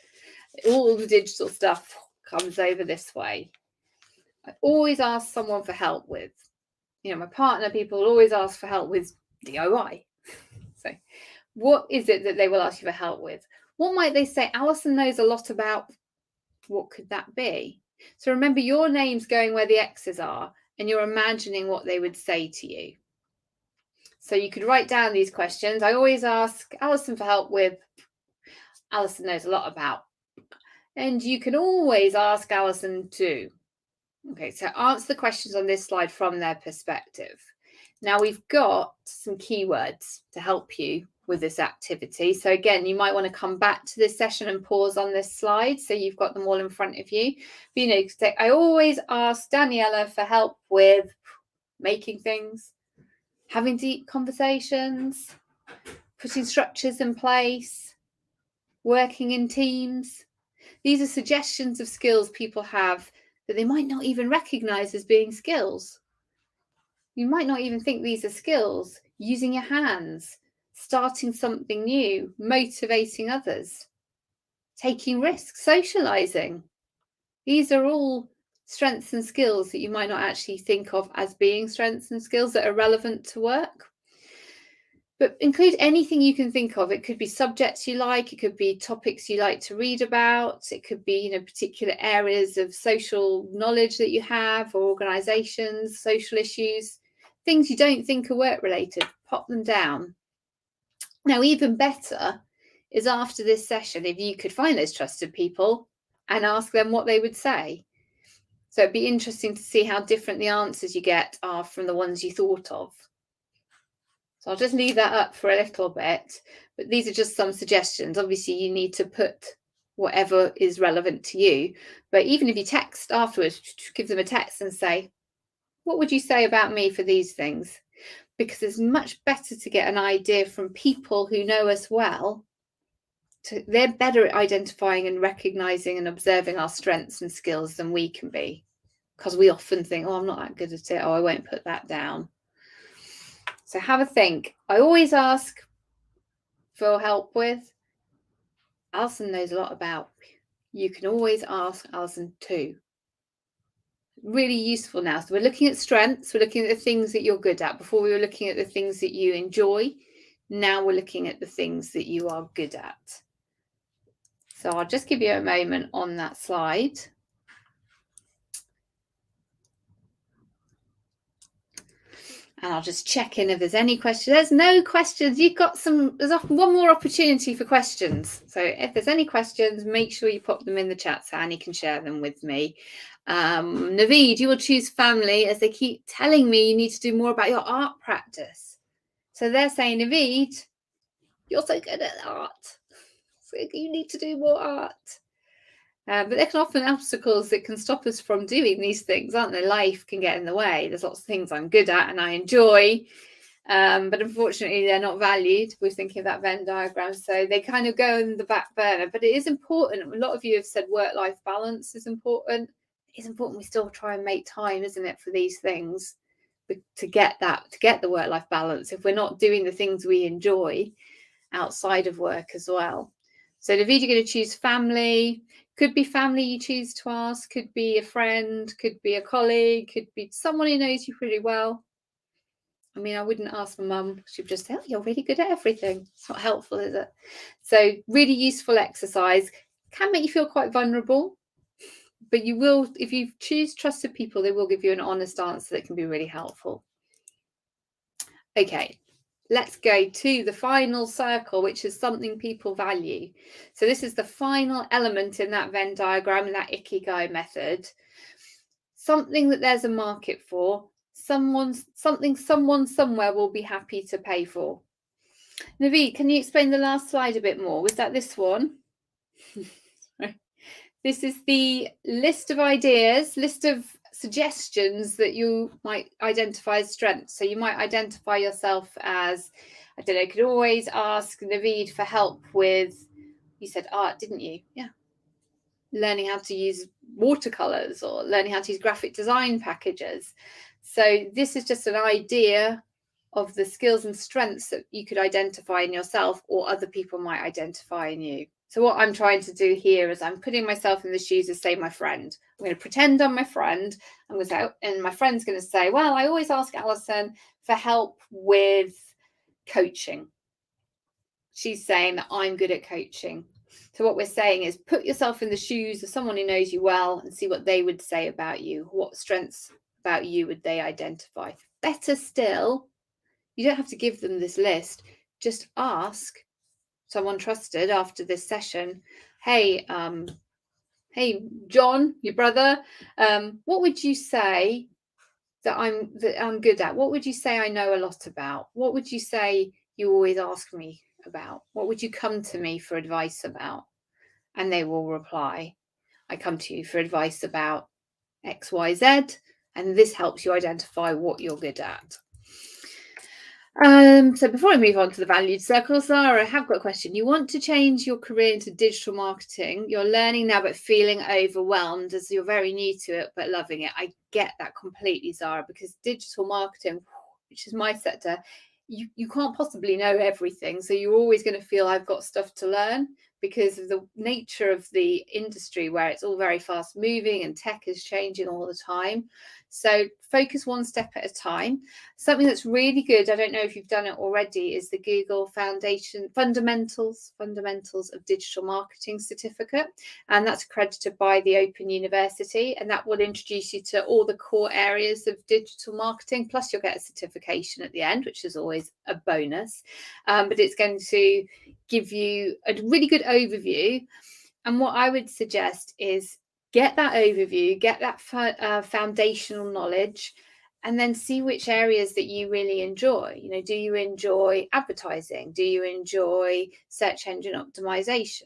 All the digital stuff comes over this way. I always ask someone for help with, my partner, people always ask for help with DIY. So what is it that they will ask you for help with? What might they say? Alison knows a lot about. What could that be? So remember, your name's going where the X's are, and you're imagining what they would say to you. So you could write down these questions. I always ask Alison for help with. Alison knows a lot about. And you can always ask Alison too. Okay, so answer the questions on this slide from their perspective. Now we've got some keywords to help you with this activity. So again, you might want to come back to this session and pause on this slide so you've got them all in front of you. But, I always ask Daniela for help with making things, having deep conversations, putting structures in place, working in teams. These are suggestions of skills people have that they might not even recognize as being skills. You might not even think these are skills. Using your hands, starting something new, motivating others, taking risks, socializing. These are all strengths and skills that you might not actually think of as being strengths and skills that are relevant to work. But include anything you can think of. It could be subjects you like, it could be topics you like to read about, it could be, particular areas of social knowledge that you have, or organisations, social issues, things you don't think are work related. Pop them down. Now, even better is after this session, if you could find those trusted people and ask them what they would say. So it'd be interesting to see how different the answers you get are from the ones you thought of. So I'll just leave that up for a little bit, but these are just some suggestions. Obviously, you need to put whatever is relevant to you. But even if you text afterwards, give them a text and say, what would you say about me for these things? Because it's much better to get an idea from people who know us well. They're better at identifying and recognizing and observing our strengths and skills than we can be, because we often think, oh, I'm not that good at it. Oh, I won't put that down. So have a think. I always ask for help with. Alison knows a lot about. You can always ask Alison too. Really useful now. So we're looking at strengths. We're looking at the things that you're good at. Before we were looking at the things that you enjoy. Now we're looking at the things that you are good at. So I'll just give you a moment on that slide. And I'll just check in if there's any questions. There's no questions. You've got there's often one more opportunity for questions. So if there's any questions, make sure you pop them in the chat so Annie can share them with me. Naveed, you will choose family, as they keep telling me you need to do more about your art practice. So they're saying, Naveed, you're so good at art. So you need to do more art. But there can often obstacles that can stop us from doing these things, aren't there? Life can get in the way. There's lots of things I'm good at and I enjoy, but unfortunately they're not valued. We're thinking of that Venn diagram, so they kind of go in the back burner. But it is important. A lot of you have said work-life balance is important. It's important we still try and make time, isn't it, for these things, to get the work-life balance. If we're not doing the things we enjoy outside of work as well. So David, you're going to choose family. Could be family you choose to ask, could be a friend, could be a colleague, could be someone who knows you pretty well. I mean, I wouldn't ask my mum. She'd just say, oh, you're really good at everything. It's not helpful, is it? So really useful exercise. Can make you feel quite vulnerable, but you will, if you choose trusted people, they will give you an honest answer that can be really helpful. Okay. Let's go to the final circle, which is something people value. So this is the final element in that Venn diagram, in that Ikigai method. Something that there's a market for, someone somewhere will be happy to pay for. Naveed, can you explain the last slide a bit more? Was that this one? This is the list of ideas, list of suggestions that you might identify as strengths. So you might identify yourself as, I don't know, you could always ask Naveed for help with, you said art, didn't you? Yeah. Learning how to use watercolors or learning how to use graphic design packages. So this is just an idea of the skills and strengths that you could identify in yourself or other people might identify in you. So what I'm trying to do here is I'm putting myself in the shoes of, say, my friend. I'm going to pretend I'm my friend. I'm going to say, and my friend's going to say, well, I always ask Alison for help with coaching. She's saying that I'm good at coaching. So what we're saying is put yourself in the shoes of someone who knows you well and see what they would say about you. What strengths about you would they identify? Better still, you don't have to give them this list. Just ask someone trusted after this session, hey John, your brother, what would you say that I'm good at? What would you say I know a lot about? What would you say you always ask me about? What would you come to me for advice about? And they will reply, I come to you for advice about XYZ, and this helps you identify what you're good at. So before I move on to the valued circle, Sarah, I have got a question. You want to change your career into digital marketing. You're learning now, but feeling overwhelmed as you're very new to it, but loving it. I get that completely, Zara, because digital marketing, which is my sector, you can't possibly know everything. So you're always going to feel I've got stuff to learn because of the nature of the industry where it's all very fast moving and tech is changing all the time. So focus one step at a time. Something that's really good, I don't know if you've done it already, is the Google Foundation Fundamentals of Digital Marketing certificate. And that's accredited by the Open University. And that will introduce you to all the core areas of digital marketing. Plus you'll get a certification at the end, which is always a bonus. But it's going to give you a really good overview. And what I would suggest is get that overview, get that foundational knowledge, and then see which areas that you really enjoy. You know, do you enjoy advertising? Do you enjoy search engine optimization?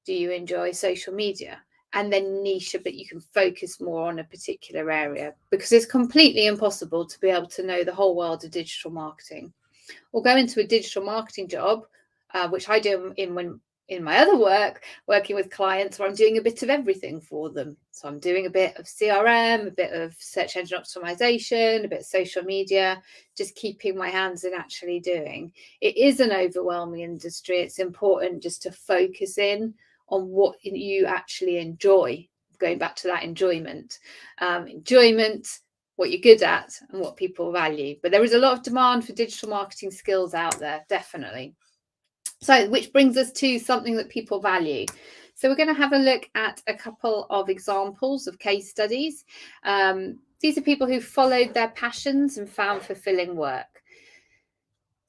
Do you enjoy social media? And then niche a bit, you can focus more on a particular area, because it's completely impossible to be able to know the whole world of digital marketing. Or go into a digital marketing job, which I do in my other work, working with clients, where I'm doing a bit of everything for them. So I'm doing a bit of CRM, a bit of search engine optimization, a bit of social media, just keeping my hands in actually doing. It is an overwhelming industry. It's important just to focus in on what you actually enjoy. Going back to that enjoyment, what you're good at and what people value. But there is a lot of demand for digital marketing skills out there, definitely. So, which brings us to something that people value. So we're going to have a look at a couple of examples of case studies. These are people who followed their passions and found fulfilling work.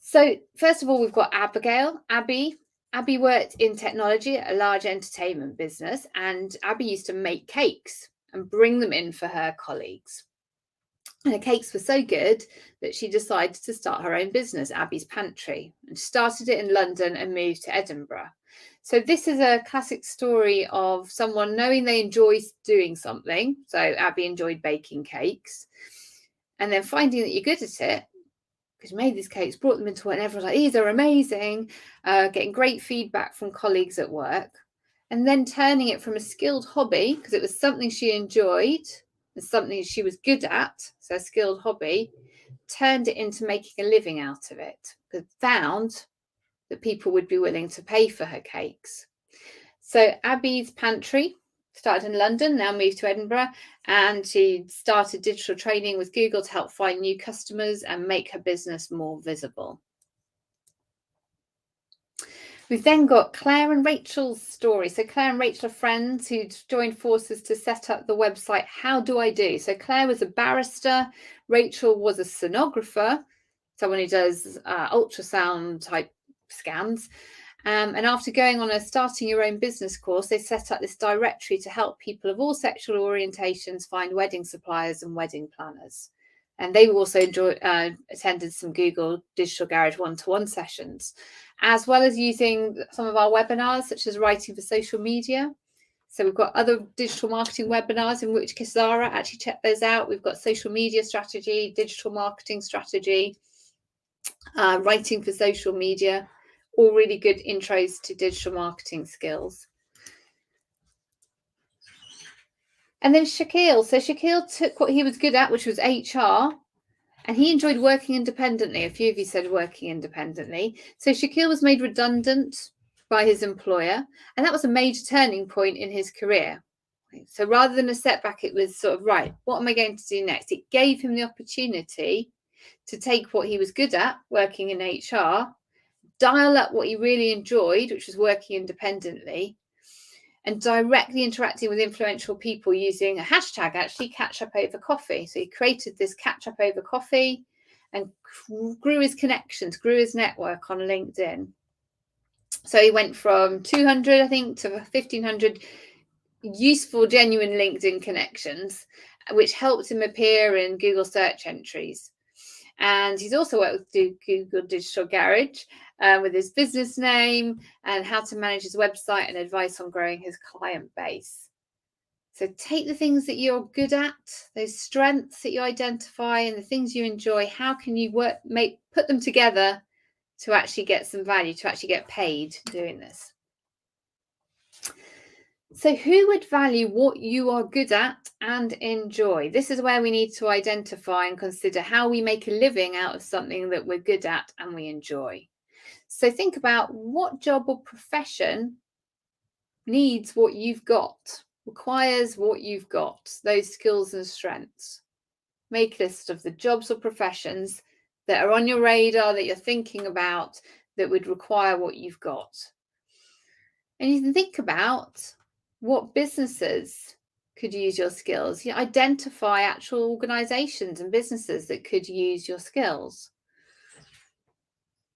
So first of all, we've got Abigail. Abby worked in technology at a large entertainment business, and Abby used to make cakes and bring them in for her colleagues. And her cakes were so good that she decided to start her own business, Abby's Pantry, and started it in London and moved to Edinburgh. So this is a classic story of someone knowing they enjoy doing something. So Abby enjoyed baking cakes, and then finding that you're good at it, because you made these cakes, brought them into work, and everyone's like, these are amazing, getting great feedback from colleagues at work, and then turning it from a skilled hobby, because it was something she enjoyed, something she was good at, so a skilled hobby, turned it into making a living out of it, but found that people would be willing to pay for her cakes. So Abby's Pantry started in London, now moved to Edinburgh, and she started digital training with Google to help find new customers and make her business more visible. We've then got Claire and Rachel's story. So Claire and Rachel are friends who joined forces to set up the website How Do I Do? So Claire was a barrister, Rachel was a sonographer, someone who does ultrasound type scans. And after going on a starting your own business course, they set up this directory to help people of all sexual orientations find wedding suppliers and wedding planners. And they also attended some Google Digital Garage one-to-one sessions, as well as using some of our webinars, such as writing for social media. So we've got other digital marketing webinars in which Kisara actually check those out. We've got social media strategy, digital marketing strategy, writing for social media, all really good intros to digital marketing skills. And then Shaquille. So Shaquille took what he was good at, which was HR, and he enjoyed working independently. A few of you said working independently. So Shaquille was made redundant by his employer, and that was a major turning point in his career. So rather than a setback, it was sort of, right, what am I going to do next? It gave him the opportunity to take what he was good at, working in HR, dial up what he really enjoyed, which was working independently, and directly interacting with influential people using a hashtag, actually, catch up over coffee. So he created this catch up over coffee and grew his connections, grew his network on LinkedIn. So he went from 200, I think, to 1,500 useful, genuine LinkedIn connections, which helped him appear in Google search entries. And he's also worked with Google Digital Garage with his business name and how to manage his website and advice on growing his client base. So take the things that you're good at, those strengths that you identify and the things you enjoy. How can you put them together to actually get some value, to actually get paid doing this? So who would value what you are good at and enjoy? This is where we need to identify and consider how we make a living out of something that we're good at and we enjoy. So think about what job or profession needs what you've got, requires what you've got, those skills and strengths. Make a list of the jobs or professions that are on your radar, that you're thinking about, that would require what you've got. And you can think about what businesses could use your skills. You identify actual organizations and businesses that could use your skills.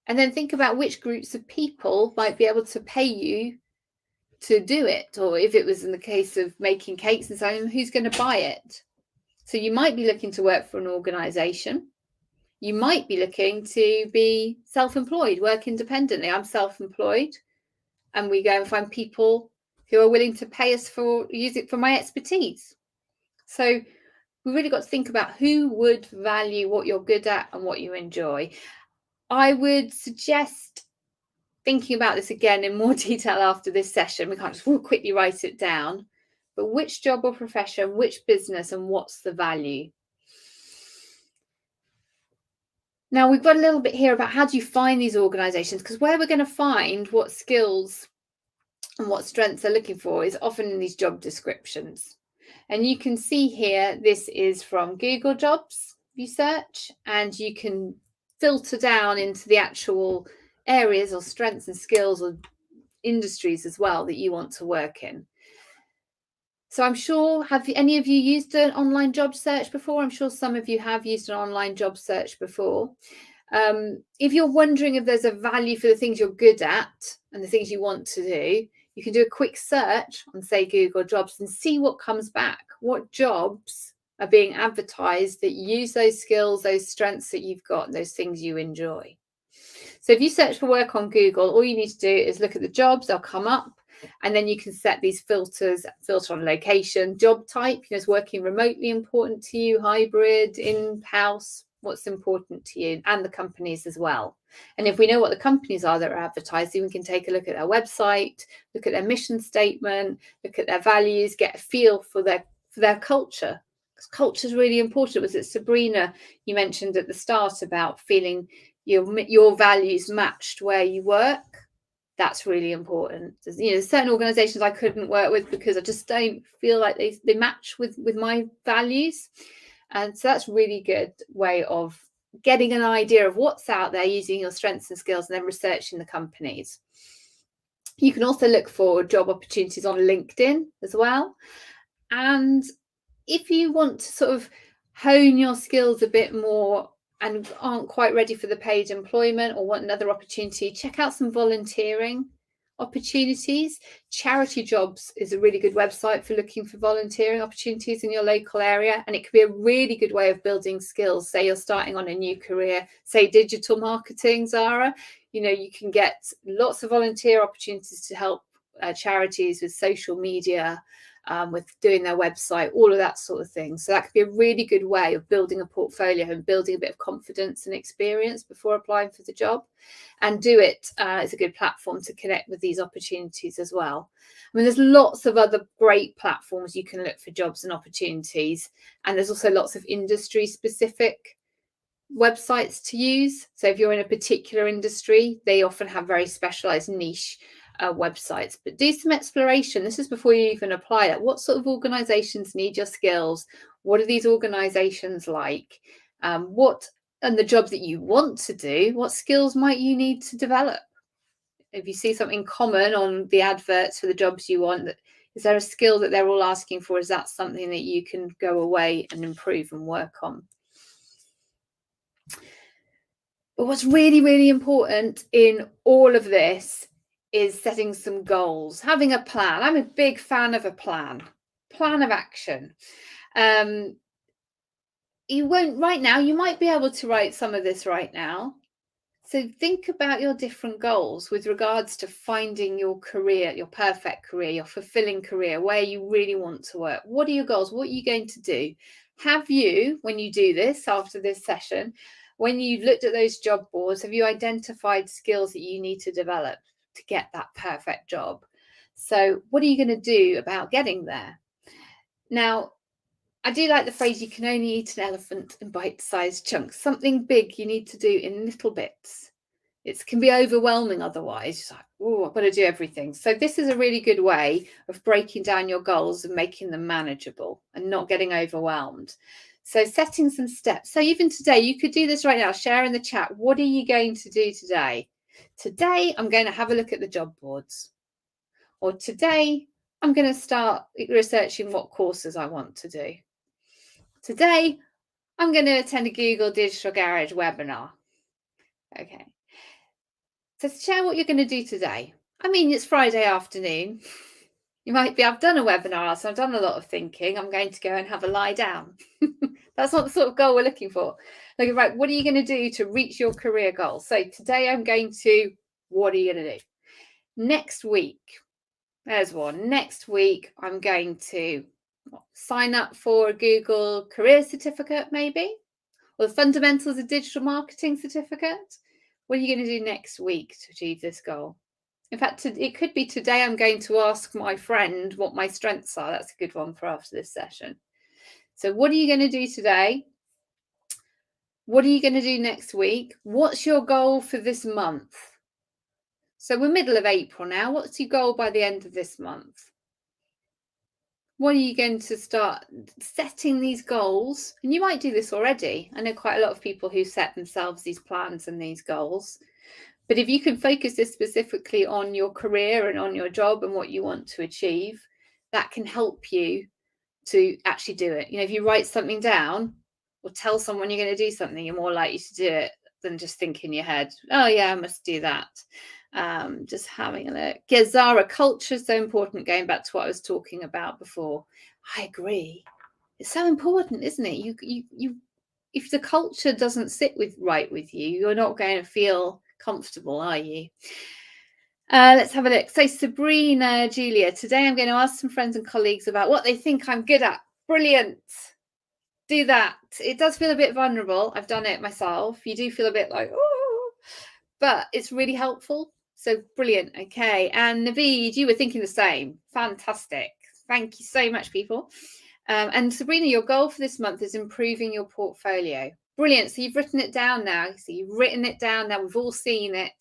And then think about which groups of people might be able to pay you to do it. Or if it was in the case of making cakes and so on, who's going to buy it? So you might be looking to work for an organization. You might be looking to be self-employed, work independently. I'm self-employed, and we go and find people who are willing to pay us for use it for my expertise. So we've really got to think about who would value what you're good at and what you enjoy. I would suggest thinking about this again in more detail after this session. We can't just quickly write it down, but which job or profession, which business, and what's the value? Now we've got a little bit here about how do you find these organizations, because where we're going to find what skills and what strengths they're looking for is often in these job descriptions. And you can see here, this is from Google Jobs, you search, and you can filter down into the actual areas or strengths and skills or industries as well that you want to work in. So I'm sure, have any of you used an online job search before? I'm sure some of you have used an online job search before. If you're wondering if there's a value for the things you're good at and the things you want to do, you can do a quick search on, say, Google Jobs and see what comes back. What jobs are being advertised that use those skills, those strengths that you've got, and those things you enjoy. So if you search for work on Google, all you need to do is look at the jobs, they'll come up, and then you can set these filters, filter on location, job type, is working remotely important to you, hybrid, in-house, what's important to you, and the companies as well. And if we know what the companies are that are advertising, we can take a look at their website, look at their mission statement, look at their values, get a feel for their culture. Because culture is really important. Was it Sabrina you mentioned at the start about feeling your values matched where you work? That's really important. There's certain organizations I couldn't work with because I just don't feel like they match with my values. And so that's a really good way of getting an idea of what's out there, using your strengths and skills, and then researching the companies. You can also look for job opportunities on LinkedIn as well. And if you want to sort of hone your skills a bit more and aren't quite ready for the paid employment or want another opportunity, check out some volunteering opportunities. Charity Jobs is a really good website for looking for volunteering opportunities in your local area, and it can be a really good way of building skills. Say you're starting on a new career, say digital marketing, Zara, you can get lots of volunteer opportunities to help charities with social media, with doing their website, all of that sort of thing. So that could be a really good way of building a portfolio and building a bit of confidence and experience before applying for the job. And Do It is a good platform to connect with these opportunities as well. I mean, there's lots of other great platforms you can look for jobs and opportunities. And there's also lots of industry specific websites to use. So if you're in a particular industry, they often have very specialized niche websites, but do some exploration. This is before you even apply that. What sort of organizations need your skills? What are these organizations like? What and the jobs that you want to do, what skills might you need to develop? If you see something common on the adverts for the jobs you want, is there a skill that they're all asking for? Is that something that you can go away and improve and work on? But what's really, really important in all of this is setting some goals, having a plan. I'm a big fan of a plan of action. You won't right now, you might be able to write some of this right now. So think about your different goals with regards to finding your career, your perfect career, your fulfilling career, where you really want to work. What are your goals? What are you going to do? Have you, when you do this after this session, when you've looked at those job boards, have you identified skills that you need to develop to get that perfect job? So what are you going to do about getting there? Now, I do like the phrase, you can only eat an elephant in bite-sized chunks. Something big you need to do in little bits. It can be overwhelming otherwise. It's like, oh, I've got to do everything. So this is a really good way of breaking down your goals and making them manageable and not getting overwhelmed. So setting some steps. So even today, you could do this right now. Share in the chat. What are you going to do today? Today, I'm going to have a look at the job boards. Or today, I'm going to start researching what courses I want to do. Today, I'm going to attend a Google Digital Garage webinar. Okay. So share what you're going to do today. I mean, it's Friday afternoon. You might be, I've done a webinar, so I've done a lot of thinking. I'm going to go and have a lie down. That's not the sort of goal we're looking for. Like, right, what are you going to do to reach your career goals? So today I'm going to, what are you going to do? Next week, there's one. Next week, I'm going to sign up for a Google Career Certificate, maybe, or the Fundamentals of Digital Marketing Certificate. What are you going to do next week to achieve this goal? In fact, it could be today I'm going to ask my friend what my strengths are. That's a good one for after this session. So what are you going to do today? What are you going to do next week? What's your goal for this month? So we're middle of April now. What's your goal by the end of this month? What are you going to start setting these goals? And you might do this already. I know quite a lot of people who set themselves these plans and these goals. But if you can focus this specifically on your career and on your job and what you want to achieve, that can help you to actually do it. You know, if you write something down or tell someone you're going to do something, you're more likely to do it than just think in your head, oh yeah, I must do that. Just having a look. Yeah, Zara, culture is so important, going back to what I was talking about before. I agree. It's so important, isn't it? You if the culture doesn't sit right with you, you're not going to feel comfortable, are you? Let's have a look. So Sabrina, Julia, today I'm going to ask some friends and colleagues about what they think I'm good at. Brilliant. Do that. It does feel a bit vulnerable. I've done it myself. You do feel a bit like, oh, but it's really helpful. So brilliant. Okay. And Naveed, you were thinking the same. Fantastic. Thank you so much, people. And Sabrina, your goal for this month is improving your portfolio. Brilliant. So you've written it down now. So you've written it down now. We've all seen it.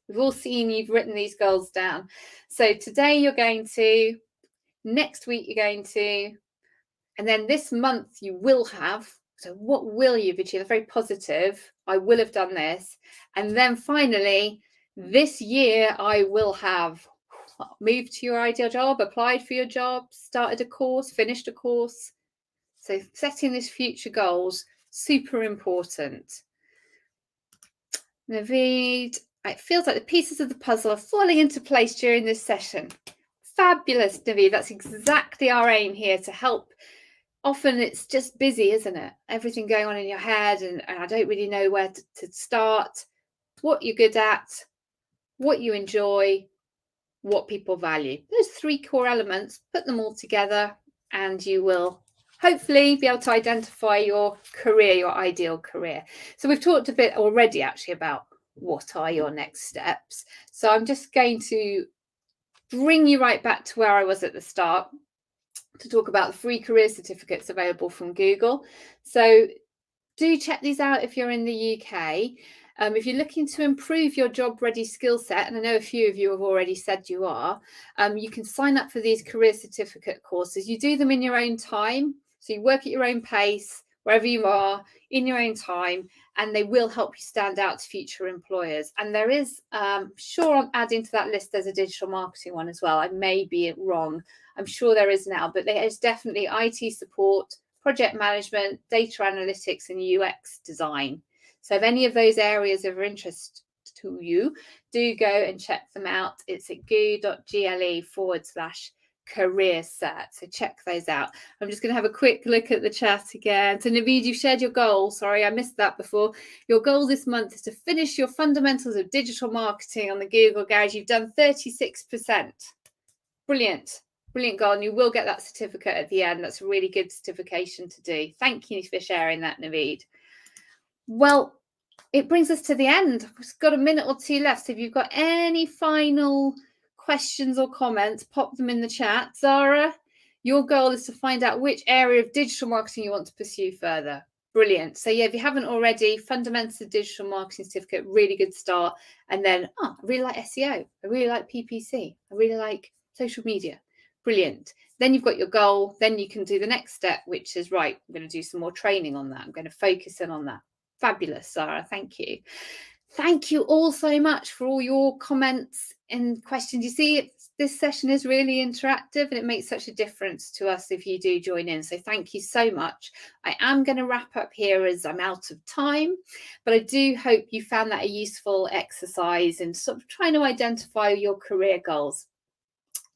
We've all seen you've written these goals down. So today you're going to, next week you're going to, and then this month you will have. So what will you have achieved? Very positive. I will have done this. And then finally, this year I will have moved to your ideal job, applied for your job, started a course, finished a course. So setting these future goals, super important. Naveed, it feels like the pieces of the puzzle are falling into place during this session. Fabulous, Naveed. That's exactly our aim here, to help. Often it's just busy, isn't it? Everything going on in your head, and I don't really know where to start. What you're good at, what you enjoy, what people value. Those three core elements, put them all together, and you will hopefully be able to identify your career, your ideal career. So we've talked a bit already actually about what are your next steps. So I'm just going to bring you right back to where I was at the start to talk about the free career certificates available from Google. So do check these out if you're in the UK. If you're looking to improve your job ready skill set, and I know a few of you have already said you are, you can sign up for these career certificate courses. You do them in your own time. So you work at your own pace, wherever you are, in your own time, and they will help you stand out to future employers. And there is, sure, I'm adding to that list, there's a digital marketing one as well. I may be wrong. I'm sure there is now, but there is definitely IT support, project management, data analytics, and UX design. So if any of those areas are of interest to you, do go and check them out. It's at goo.gle/career cert. So check those out. I'm just going to have a quick look at the chat again. So Naveed, you've shared your goal. Sorry, I missed that before. Your goal this month is to finish your fundamentals of digital marketing on the Google Garage. You've done 36%. Brilliant. Brilliant goal. And you will get that certificate at the end. That's a really good certification to do. Thank you for sharing that, Naveed. Well, it brings us to the end. We've got a minute or two left. So if you've got any final questions or comments, pop them in the chat. Zara, your goal is to find out which area of digital marketing you want to pursue further. Brilliant. So yeah, if you haven't already, Fundamentals of Digital Marketing Certificate, really good start. And then, I really like SEO. I really like PPC. I really like social media. Brilliant. Then you've got your goal. Then you can do the next step, which is, right, I'm going to do some more training on that. I'm going to focus in on that. Fabulous, Sarah. Thank you. Thank you all so much for all your comments and questions. You see, this session is really interactive and it makes such a difference to us if you do join in. So thank you so much. I am going to wrap up here as I'm out of time, but I do hope you found that a useful exercise in sort of trying to identify your career goals.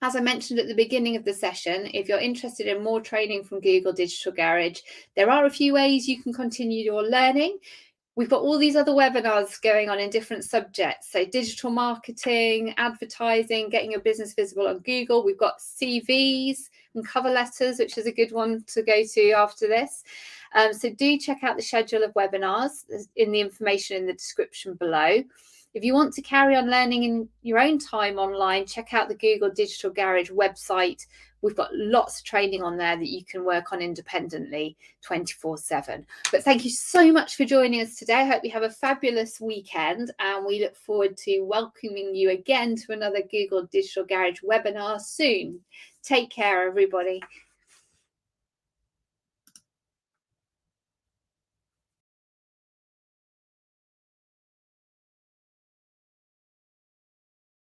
As I mentioned at the beginning of the session, if you're interested in more training from Google Digital Garage, there are a few ways you can continue your learning. We've got all these other webinars going on in different subjects. So digital marketing, advertising, getting your business visible on Google. We've got CVs and cover letters, which is a good one to go to after this. So do check out the schedule of webinars in the information in the description below. If you want to carry on learning in your own time online, check out the Google Digital Garage website. We've got lots of training on there that you can work on independently 24/7. But thank you so much for joining us today. I hope you have a fabulous weekend and we look forward to welcoming you again to another Google Digital Garage webinar soon. Take care, everybody.